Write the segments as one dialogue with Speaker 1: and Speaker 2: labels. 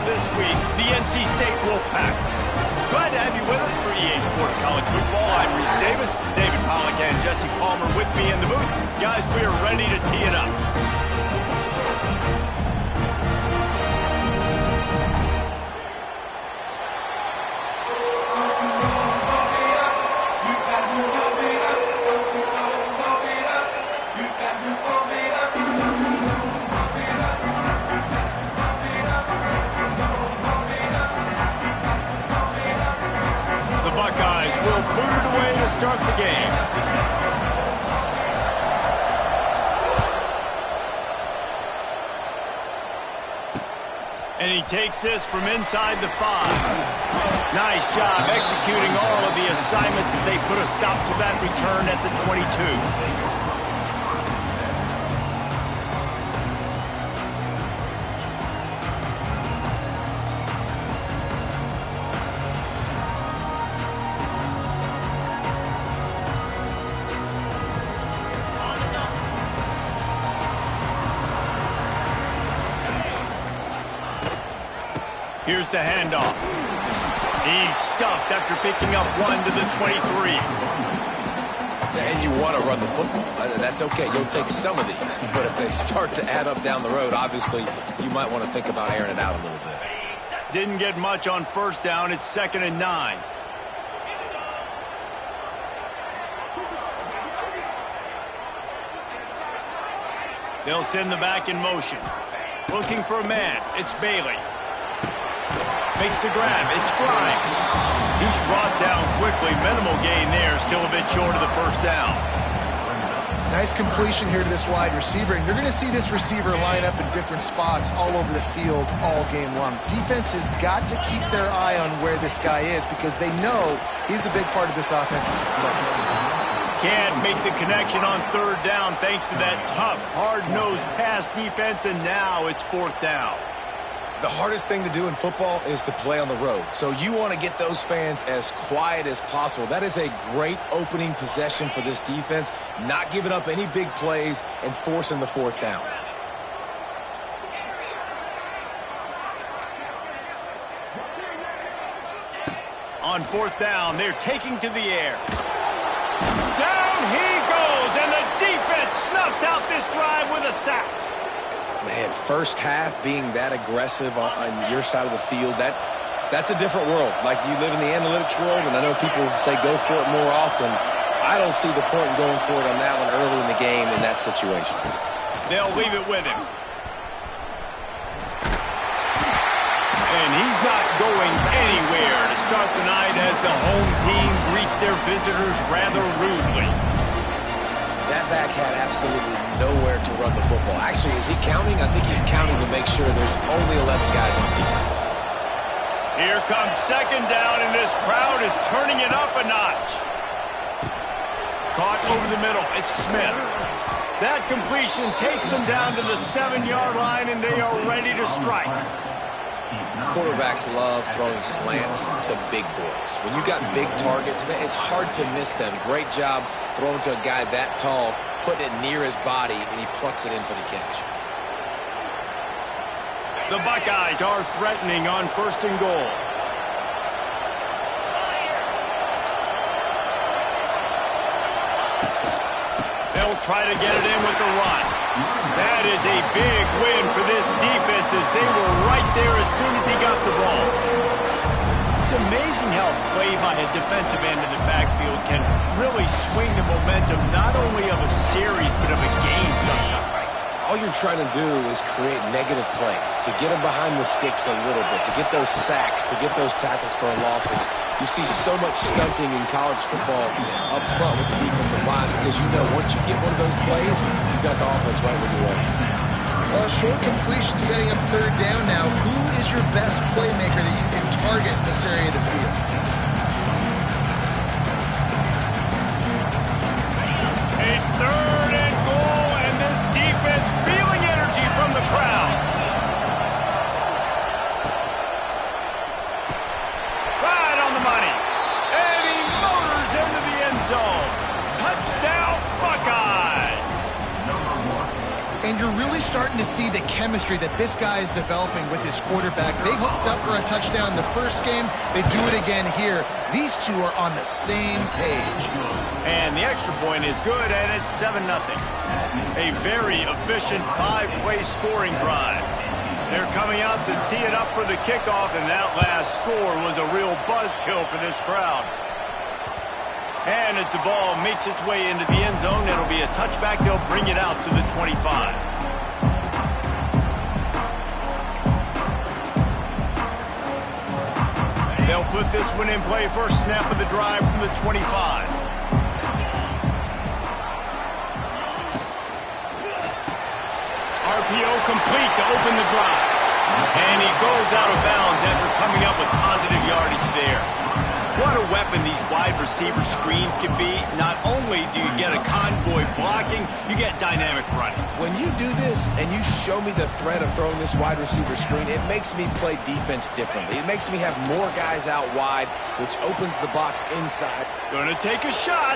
Speaker 1: this week, the NC State Wolfpack. Glad to have you with us for EA Sports College Football. I'm Reese Davis, David Pollock, and Jesse Palmer with me in the booth. Guys, we are ready to tee it up. Start the game. And he takes this from inside the 5. Nice job executing all of the assignments as they put a stop to that return at the 22. Here's the handoff. He's stuffed after picking up 1 to the 23.
Speaker 2: And you want to run the football. That's okay. You'll take some of these. But if they start to add up down the road, obviously, you might want to think about airing it out a little bit.
Speaker 1: Didn't get much on first down. It's 2nd and 9. They'll send the back in motion. Looking for a man. It's Bailey. Makes the grab. It's Grimes. He's brought down quickly. Minimal gain there. Still a bit short of the first down.
Speaker 3: Nice completion here to this wide receiver. And you're going to see this receiver line up in different spots all over the field all game long. Defense has got to keep their eye on where this guy is because they know he's a big part of this offense's success.
Speaker 1: Can't make the connection on 3rd down thanks to that tough, hard-nosed pass defense. And now it's 4th down.
Speaker 2: The hardest thing to do in football is to play on the road. So you want to get those fans as quiet as possible. That is a great opening possession for this defense, not giving up any big plays and forcing the 4th down.
Speaker 1: On 4th down, they're taking to the air. Down he goes, and the defense snuffs out this drive with a sack.
Speaker 2: Man, first half being that aggressive on your side of the field, that's a different world. Like, you live in the analytics world, and I know people say go for it more often. I don't see the point in going for it on that one early in the game in that situation.
Speaker 1: They'll leave it with him. And he's not going anywhere to start the night as the home team greets their visitors rather rudely.
Speaker 2: That back had absolutely nowhere to run the football. Actually, is he counting? I think he's counting to make sure there's only 11 guys on defense.
Speaker 1: Here comes 2nd down, and this crowd is turning it up a notch. Caught over the middle. It's Smith. That completion takes them down to the 7-yard line, and they are ready to strike.
Speaker 2: Quarterbacks love throwing slants to big boys. When you got big targets, man, it's hard to miss them. Great job throwing to a guy that tall, putting it near his body, and he plucks it in for the catch.
Speaker 1: The Buckeyes are threatening on 1st and goal. They'll try to get it in with the run. That is a big win for this defense as they were right there as soon as he got the ball. It's amazing how play by a defensive end in the backfield can really swing the momentum not only of a series but of a game sometimes.
Speaker 2: All you're trying to do is create negative plays, to get them behind the sticks a little bit, to get those sacks, to get those tackles for losses. You see so much stunting in college football up front with the defensive line because you know once you get one of those plays, you've got the offense right where you want it.
Speaker 3: Well, short completion setting up 3rd down now. Who is your best playmaker that you can target in this area of the field?
Speaker 1: A 3rd and goal, and this defense feeling energy from the crowd. Right on the money. And he motors into the end zone. Touchdown, Buckeyes.
Speaker 3: And you're really starting to see the chemistry that this guy is developing with his quarterback. They hooked up for a touchdown in the first game. They do it again here. These two are on the same page.
Speaker 1: And the extra point is good, and it's 7-0. A very efficient 5-play scoring drive. They're coming out to tee it up for the kickoff, and that last score was a real buzzkill for this crowd. And as the ball makes its way into the end zone, it'll be a touchback. They'll bring it out to the 25. They'll put this one in play first snap of the drive from the 25. RPO complete to open the drive. And he goes out of bounds after coming up with positive yardage there. What a weapon these wide receiver screens can be. Not only do you get a convoy blocking, you get dynamic running.
Speaker 2: When you do this and you show me the threat of throwing this wide receiver screen, it makes me play defense differently. It makes me have more guys out wide, which opens the box inside.
Speaker 1: Gonna take a shot.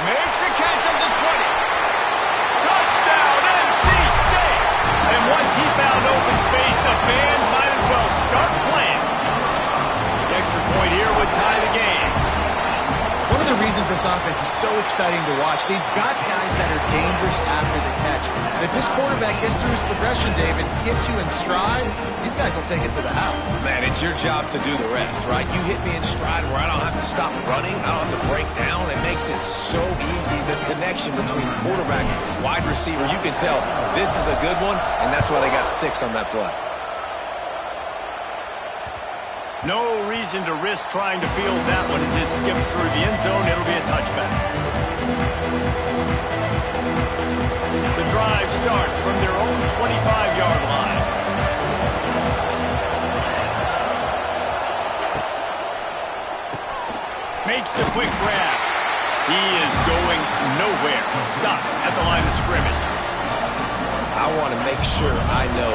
Speaker 1: Makes a catch at the 20. Touchdown, NC State! And once he found open space, the band might as well start playing. Extra point here would tie the game.
Speaker 3: One of the reasons this offense is so exciting to watch, they've got guys that are dangerous after the catch. And if this quarterback gets through his progression, David, hits you in stride, these guys will take it to the house.
Speaker 2: Man, it's your job to do the rest, right? You hit me in stride where I don't have to stop running. I don't have to break down. It makes it so easy. The connection between quarterback and wide receiver, you can tell this is a good one, and that's why they got 6 on that play.
Speaker 1: No reason to risk trying to field that one as it skips through the end zone. It'll be a touchback. The drive starts from their own 25-yard line. Makes the quick grab. He is going nowhere. Stop at the line of scrimmage.
Speaker 2: I want to make sure I know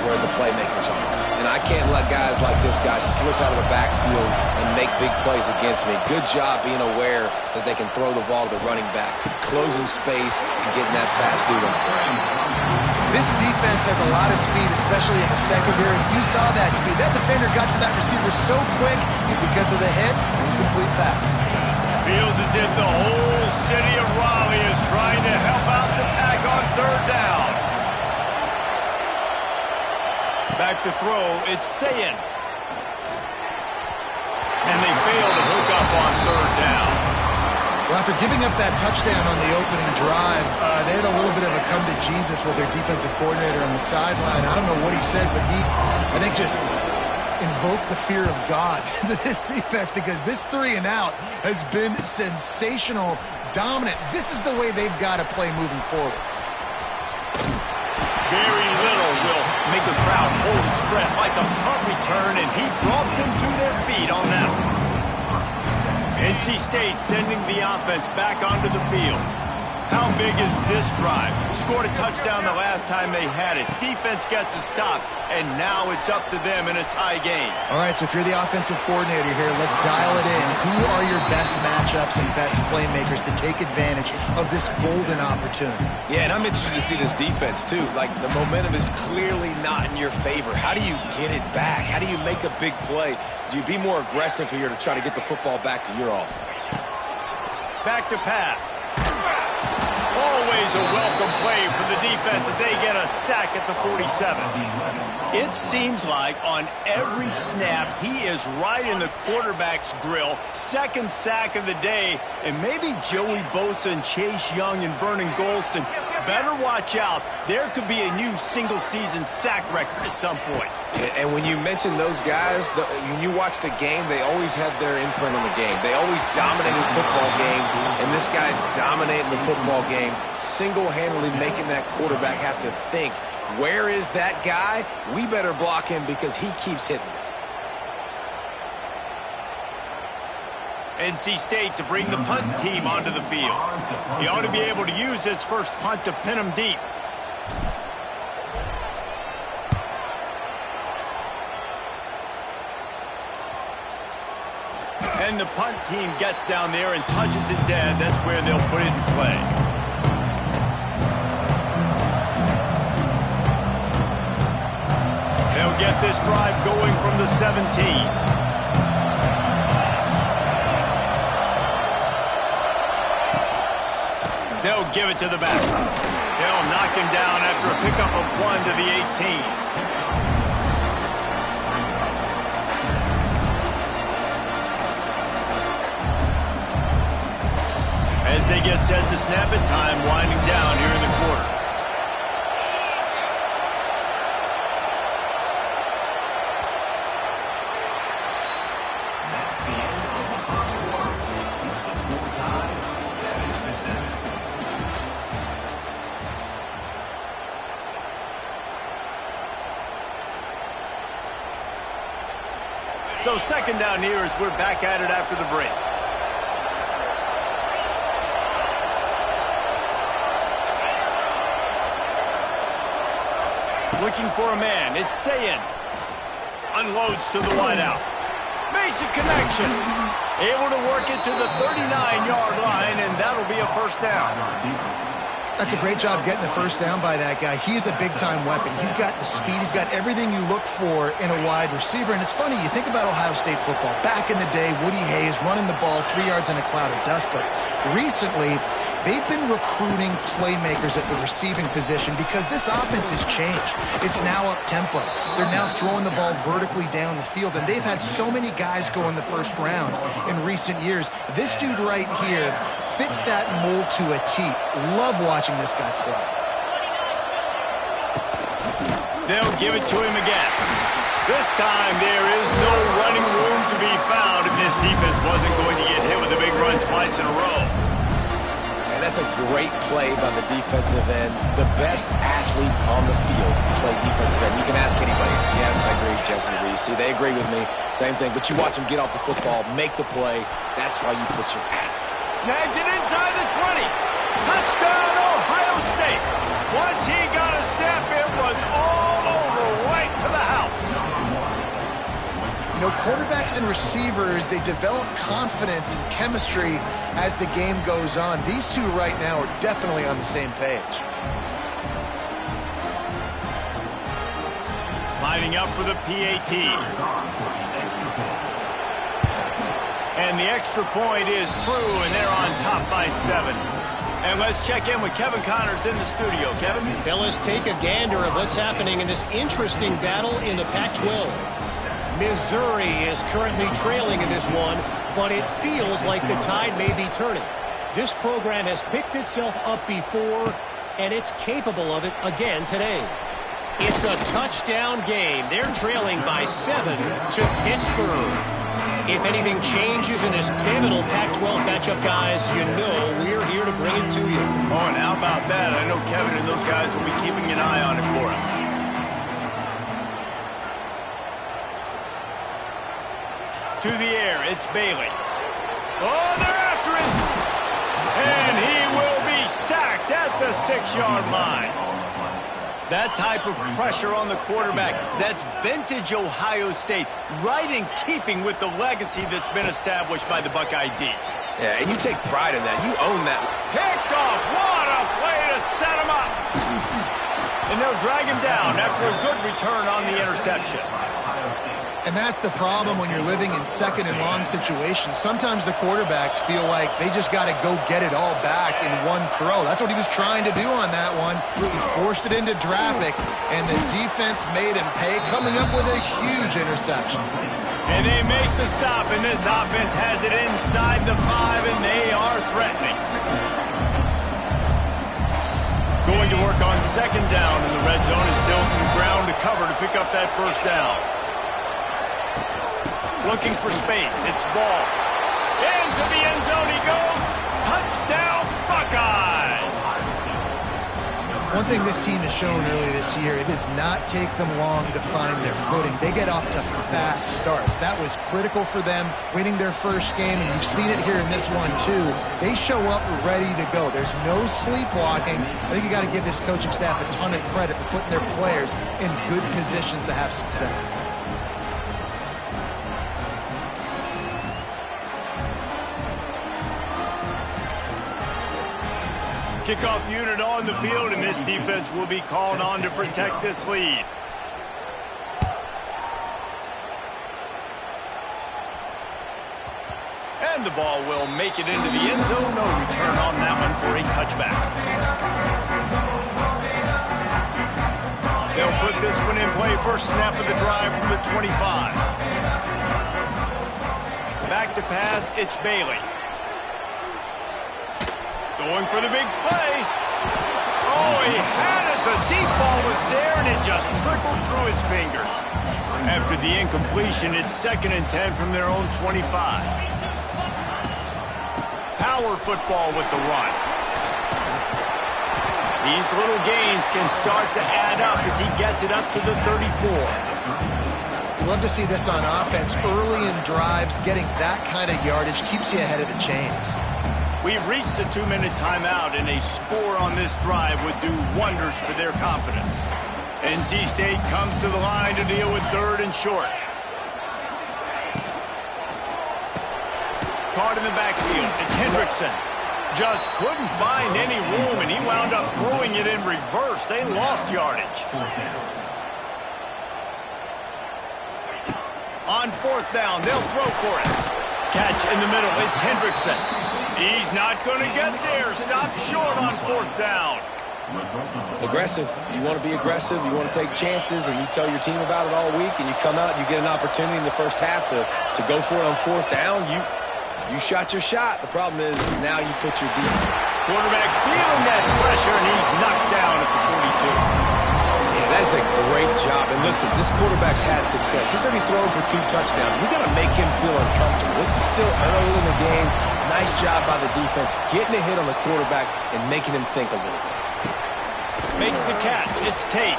Speaker 2: where the playmakers are. And I can't let guys like this guy slip out of the backfield and make big plays against me. Good job being aware that they can throw the ball to the running back, closing space, and getting that fast dude on the ground.
Speaker 3: This defense has a lot of speed, especially in the secondary. You saw that speed. That defender got to that receiver so quick, and because of the hit, incomplete pass.
Speaker 1: Feels as if the whole city of Raleigh is trying to help out the Pack on third down. Back to throw, it's Ncaa. And they fail to hook up on third down.
Speaker 3: Well, after giving up that touchdown on the opening drive, they had a little bit of a come to Jesus with their defensive coordinator on the sideline. I don't know what he said, but he, I think, just invoked the fear of God into this defense because this 3 and out has been sensational, dominant. This is the way they've got to play moving forward.
Speaker 1: Very little will make a crowd hold its breath like a punt return, and he brought them to their feet on that one. NC State sending the offense back onto the field. How big is this drive? Scored a touchdown the last time they had it. Defense gets a stop, and now it's up to them in a tie game.
Speaker 3: All right, so if you're the offensive coordinator here, let's dial it in. Who are your best matchups and best playmakers to take advantage of this golden opportunity?
Speaker 2: Yeah, and I'm interested to see this defense, too. Like, the momentum is clearly not in your favor. How do you get it back? How do you make a big play? Do you be more aggressive here to try to get the football back to your offense?
Speaker 1: Back to pass. Always a welcome play for the defense as they get a sack at the 47. It seems like on every snap, he is right in the quarterback's grill. Second sack of the day, and maybe Joey Bosa and Chase Young and Vernon Golston better watch out. There could be a new single-season sack record at some point.
Speaker 2: And when you mention those guys, when you watch the game, they always had their imprint on the game. They always dominated football games, and this guy's dominating the football game, single-handedly making that quarterback have to think, where is that guy? We better block him because he keeps hitting it.
Speaker 1: NC State to bring the punt team onto the field. He ought to be able to use this first punt to pin him deep. And the punt team gets down there and touches it dead. That's where they'll put it in play. get this drive going from the 17. They'll give it to the back. They'll knock him down after a pickup of 1 to the 18. As they get set to snap it, time winding down here in the quarter. So second down here as we're back at it after the break. Looking for a man. It's Ncaa. Unloads to the wideout. Makes a connection. Able to work it to the 39-yard line, and that'll be a first down.
Speaker 3: That's a great job getting the first down by that guy. He's a big-time weapon. He's got the speed. He's got everything you look for in a wide receiver. And it's funny, you think about Ohio State football. Back in the day, Woody Hayes running the ball 3 yards in a cloud of dust. But recently, they've been recruiting playmakers at the receiving position because this offense has changed. It's now up-tempo. They're now throwing the ball vertically down the field, and they've had so many guys go in the first round in recent years. This dude right here fits that mold to a T. Love watching this guy play.
Speaker 1: They'll give it to him again. This time there is no running room to be found, and this defense wasn't going to get hit with a big run twice in a row.
Speaker 2: And that's a great play by the defensive end. The best athletes on the field play defensive end. You can ask anybody. Yes, I agree, Jesse Reese. See, they agree with me. Same thing. But you watch them get off the football, make the play. That's why you put your at.
Speaker 1: Snags it inside the 20. Touchdown, Ohio State. Once he got a step, it was all over, right to the house.
Speaker 3: You know, quarterbacks and receivers, they develop confidence and chemistry as the game goes on. These two right now are definitely on the same page.
Speaker 1: Lining up for the PAT. And the extra point is true, and they're on top by 7. And let's check in with Kevin Connors in the studio. Kevin?
Speaker 4: Fellas, take a gander at what's happening in this interesting battle in the Pac-12. Missouri is currently trailing in this one, but it feels like the tide may be turning. This program has picked itself up before, and it's capable of it again today. It's a touchdown game. They're trailing by 7 to Pittsburgh. If anything changes in this pivotal Pac-12 matchup, guys, you know we're here to bring it to you.
Speaker 1: Oh, and how about that? I know Kevin and those guys will be keeping an eye on it for us. To the air, it's Bailey. Oh, they're after it! And he will be sacked at the 6-yard line. That type of pressure on the quarterback, that's vintage Ohio State, right in keeping with the legacy that's been established by the Buckeye D.
Speaker 2: Yeah, and you take pride in that. You own that.
Speaker 1: Picked off. What a play to set him up. And they'll drag him down after a good return on the interception.
Speaker 3: And that's the problem when you're living in second and long situations. Sometimes the quarterbacks feel like they just got to go get it all back in one throw. That's what he was trying to do on that one. He forced it into traffic, and the defense made him pay, coming up with a huge interception.
Speaker 1: And they make the stop, and this offense has it inside the 5, and they are threatening. Going to work on second down in the red zone, is still some ground to cover to pick up that first down. Looking for space. It's ball. Into the end zone he goes. Touchdown, Buckeyes!
Speaker 3: One thing this team has shown early this year, it does not take them long to find their footing. They get off to fast starts. That was critical for them, winning their first game, and you've seen it here in this one too. They show up ready to go. There's no sleepwalking. I think you got to give this coaching staff a ton of credit for putting their players in good positions to have success.
Speaker 1: Kickoff unit on the field, and this defense will be called on to protect this lead. And the ball will make it into the end zone. No return on that one for a touchback. They'll put this one in play. First snap of the drive from the 25. Back to pass, it's Bailey. Going for the big play. Oh, he had it. The deep ball was there, and it just trickled through his fingers. After the incompletion, it's 2nd and 10 from their own 25. Power football with the run. These little gains can start to add up as he gets it up to the 34.
Speaker 3: You love to see this on offense. Early in drives, getting that kind of yardage keeps you ahead of the chains.
Speaker 1: We've reached the 2-minute timeout, and a score on this drive would do wonders for their confidence. NC State comes to the line to deal with 3rd and short. Caught in the backfield. It's Hendrickson. Just couldn't find any room, and he wound up throwing it in reverse. They lost yardage. On 4th down, they'll throw for it. Catch in the middle. It's Hendrickson. He's not going to get there. Stop short on 4th down.
Speaker 2: Aggressive. You want to be aggressive. You want to take chances, and you tell your team about it all week, and you come out and you get an opportunity in the first half to go for it on 4th down. You shot your shot. The problem is now you put your deep.
Speaker 1: Quarterback feeling that pressure, and he's knocked down at the 42.
Speaker 2: Yeah, that's a great job. And listen, this quarterback's had success. He's already thrown for 2 touchdowns. We got to make him feel uncomfortable. This is still early in the game. Nice job by the defense, getting a hit on the quarterback and making him think a little bit.
Speaker 1: Makes the catch. It's Tate.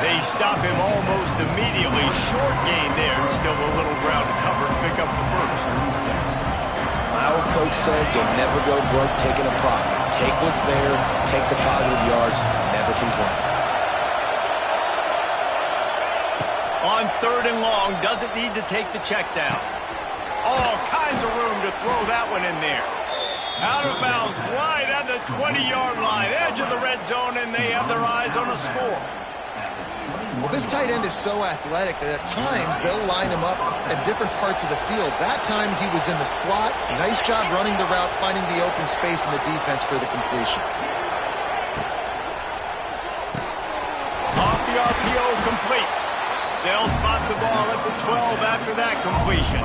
Speaker 1: They stop him almost immediately. Short gain there, and still a little ground to cover to pick up the first.
Speaker 2: My old coach said you'll never go broke taking a profit. Take what's there, take the positive yards, and never complain.
Speaker 1: On 3rd and long, doesn't need to take the check down. All kinds of room to throw that one in there. Out of bounds, right at the 20-yard line, edge of the red zone, and they have their eyes on a score.
Speaker 3: Well, this tight end is so athletic that at times they'll line him up at different parts of the field. That time he was in the slot. Nice job running the route, finding the open space in the defense for the completion.
Speaker 1: Off the RPO, complete. They'll spot the ball at the 12 after that completion.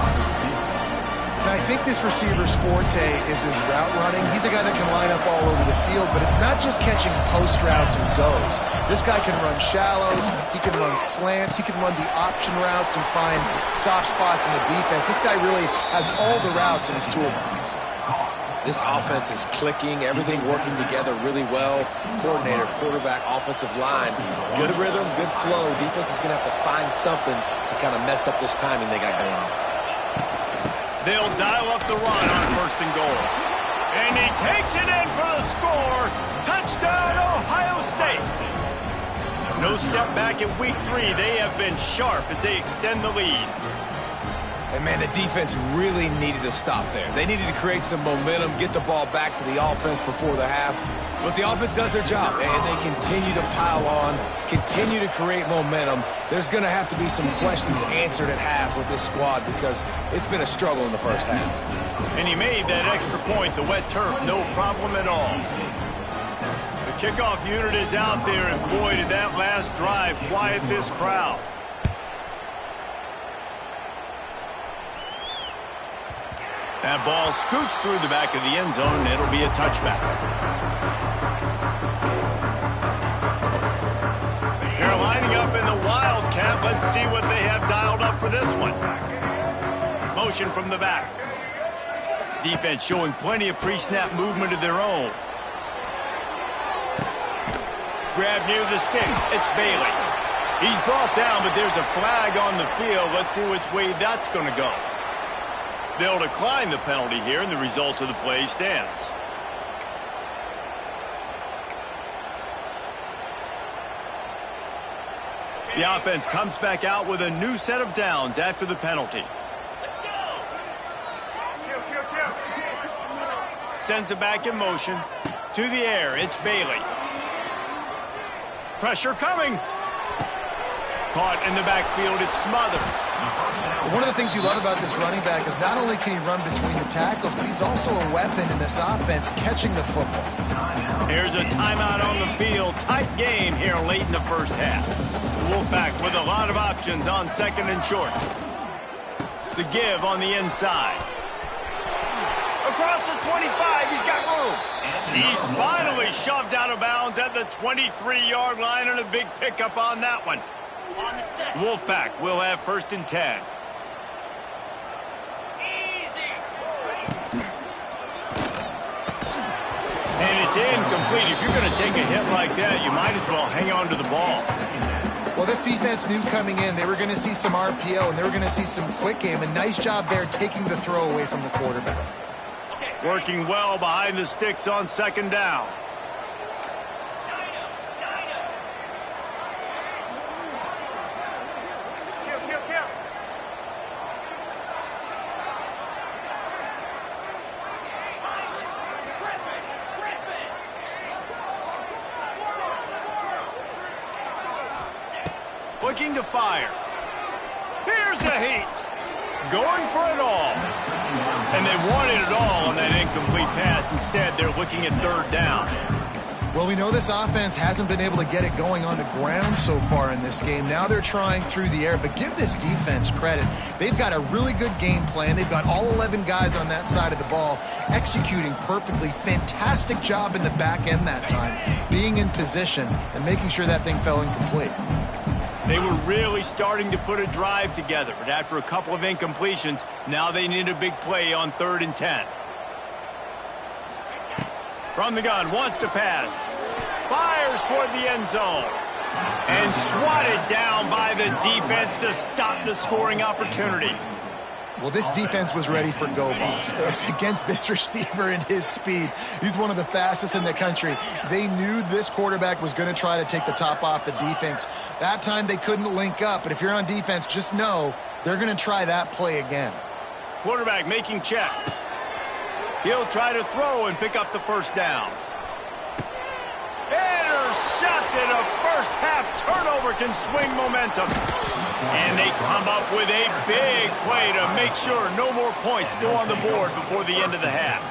Speaker 3: And I think this receiver's forte is his route running. He's a guy that can line up all over the field, but it's not just catching post routes and goes. This guy can run shallows, he can run slants, he can run the option routes and find soft spots in the defense. This guy really has all the routes in his toolbox.
Speaker 2: This offense is clicking, everything working together really well. Coordinator, quarterback, offensive line, good rhythm, good flow. Defense is going to have to find something to kind of mess up this timing they got going on.
Speaker 1: They'll dial up the run on 1st and goal. And he takes it in for the score. Touchdown, Ohio State. No step back in week 3. They have been sharp as they extend the lead.
Speaker 2: And, man, the defense really needed to stop there. They needed to create some momentum, get the ball back to the offense before the half. But the offense does their job, and they continue to pile on, continue to create momentum. There's going to have to be some questions answered at half with this squad because it's been a struggle in the first half.
Speaker 1: And he made that extra point, the wet turf, no problem at all. The kickoff unit is out there, and boy, did that last drive quiet this crowd. That ball scoots through the back of the end zone, and it'll be a touchback. They're lining up in the Wildcat. Let's see what they have dialed up for this one. Motion from the back. Defense showing plenty of pre-snap movement of their own. Grab near the sticks. It's Bailey. He's brought down, but there's a flag on the field. Let's see which way that's going to go. They'll decline the penalty here, and the result of the play stands. The offense comes back out with a new set of downs after the penalty. Sends it back in motion. To the air, it's Bailey. Pressure coming. caught in the backfield. It smothers.
Speaker 3: One of the things you love about this running back is not only can he run between the tackles, but he's also a weapon in this offense catching the football.
Speaker 1: Here's a timeout on the field. Tight game here late in the first half. The Wolfpack with a lot of options on 2nd and short. The give on the inside. Across the 25, he's got room. He's finally shoved out of bounds at the 23-yard line, and a big pickup on that one. Wolfpack will have 1st and 10. And it's incomplete. If you're going to take a hit like that, you might as well hang on to the ball.
Speaker 3: Well, this defense knew coming in they were going to see some RPO and they were going to see some quick game. A nice job there taking the throw away from the quarterback.
Speaker 1: Working well behind the sticks on 2nd down. Looking to fire. Here's the heat. Going for it all. And they wanted it all on that incomplete pass. Instead, they're looking at 3rd down.
Speaker 3: Well, we know this offense hasn't been able to get it going on the ground so far in this game. Now they're trying through the air, but give this defense credit. They've got a really good game plan. They've got all 11 guys on that side of the ball executing perfectly. Fantastic job in the back end that time, being in position and making sure that thing fell incomplete.
Speaker 1: They were really starting to put a drive together, but after a couple of incompletions, now they need a big play on 3rd and 10. From the gun, wants to pass. Fires toward the end zone. And swatted down by the defense to stop the scoring opportunity.
Speaker 3: Well, this defense was ready for go balls against this receiver and his speed. He's one of the fastest in the country. They knew this quarterback was going to try to take the top off the defense. That time they couldn't link up, but if you're on defense, just know they're going to try that play again.
Speaker 1: Quarterback making checks. He'll try to throw and pick up the 1st down. Intercepted. A first half turnover can swing momentum. And they come up with a big play to make sure no more points go on the board before the end of the half.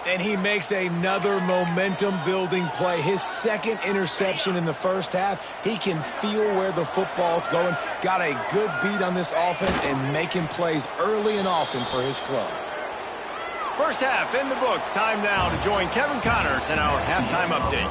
Speaker 2: And he makes another momentum-building play. His 2nd interception in the first half. He can feel where the football's going. Got a good beat on this offense and making plays early and often for his club.
Speaker 1: First half in the books. Time now to join Kevin Connors in our halftime update.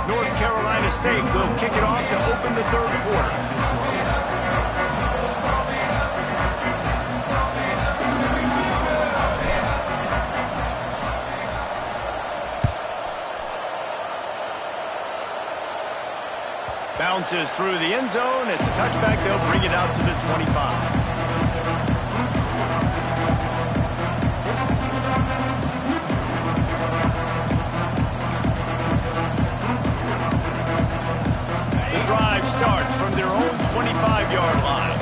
Speaker 1: North Carolina State will kick it off to open the 3rd quarter. Bounces through the end zone. It's a touchback. They'll bring it out to the 25. The drive starts from their own 25-yard line.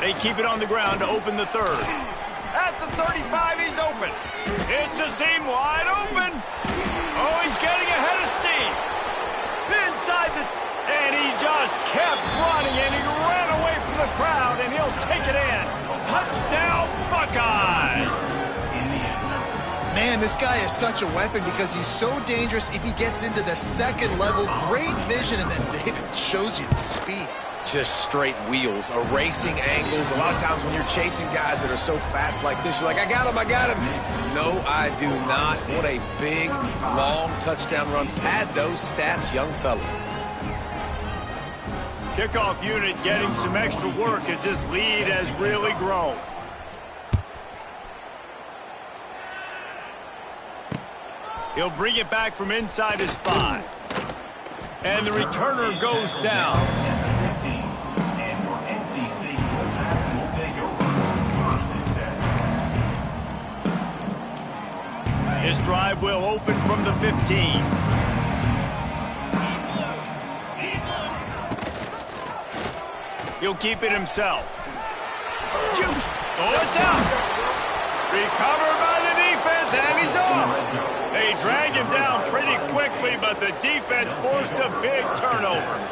Speaker 1: They keep it on the ground to open the 3rd. At the 35, he's open. It's a seam wide open. Oh, he's getting ahead of steam. Inside the... And he just kept running, and he ran away from the crowd, and he'll take it in. Touchdown, Buckeyes!
Speaker 3: Man, this guy is such a weapon because he's so dangerous if he gets into the 2nd level. Great vision, and then David shows you the speed.
Speaker 2: Just straight wheels, erasing angles. A lot of times when you're chasing guys that are so fast like this, you're like, I got him, I got him. No, I do not. What a big, long touchdown run. Pad those stats, young fella.
Speaker 1: Kickoff unit getting some extra work as this lead has really grown. He'll bring it back from inside his 5. And the returner goes down. This drive will open from the 15. he'll keep it himself. Shoot! Oh, it's out! Recovered by the defense, and he's off. They dragged him down pretty quickly, but the defense forced a big turnover.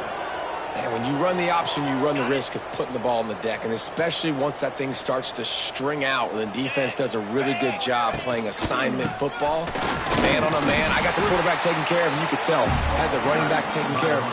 Speaker 2: And when you run the option, you run the risk of putting the ball on the deck, and especially once that thing starts to string out, and the defense does a really good job playing assignment football. Man on a man, I got the quarterback taken care of, and you could tell. I had the running back taken care of.